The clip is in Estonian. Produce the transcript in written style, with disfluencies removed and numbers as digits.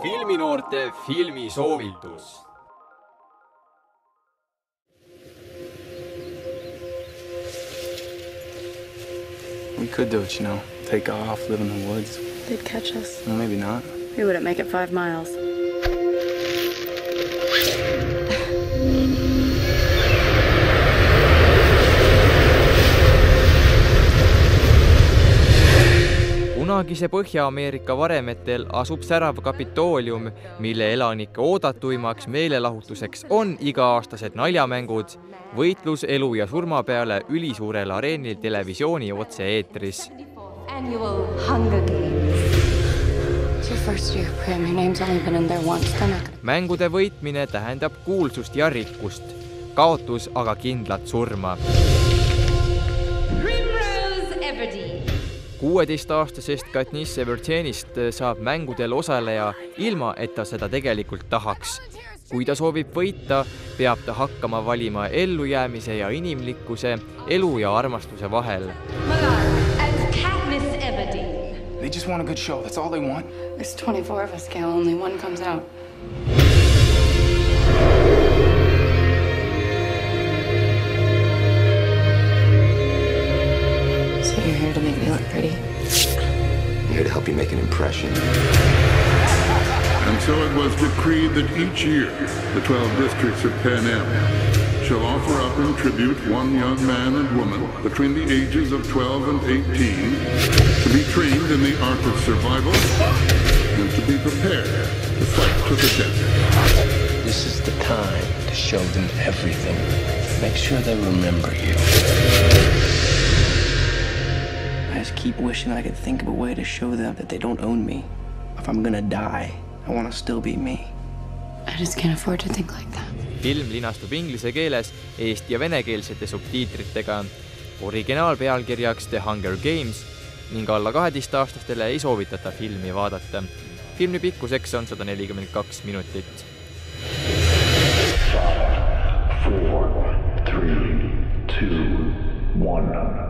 Filminoorte filmisoovitus. We could do it, take off, live in the woods. They'd catch us. Well, maybe not. We wouldn't make it 5 miles. Kunagise Põhja-Ameerika varemetel asub särav Kapitoolium, mille elanike oodatuimaks meelelahutuseks on iga-aastased naljamängud, võitlus elu ja surma peale ülisuurel areenil televisiooni otse-eetris. Mängude võitmine tähendab kuulsust ja rikkust, kaotus aga kindlat surma. 16-aastasest Katniss Everdeenist saab mängudel osaleja ilma, et ta seda tegelikult tahaks. Kui ta soovib võita, peab ta hakkama valima ellujäämise ja inimlikkuse, elu ja armastuse vahel. They just want a good show, that's all they want. There's 24 of us, Gail, only one comes out. So you're here to make me look pretty? I'm here to help you make an impression. And so it was decreed that each year the 12 districts of Pan Am shall offer up in tribute one young man and woman between the ages of 12 and 18 to be trained in the art of survival and to be prepared to fight to the death. This is the time to show them everything. Make sure they remember you. I just keep wishing I could think of a way to show them that they don't own me. If I'm gonna die, I want to still be me. I just can't afford to think like that. Film linastub inglise keeles, eesti- ja venekeelsete subtiitritega, originaalpealkirjaks The Hunger Games ning alla 12-aastastele ei soovitata filmi vaadata. Filmi pikkuseks on 142 minutit. 5, 4, 3, 2, 1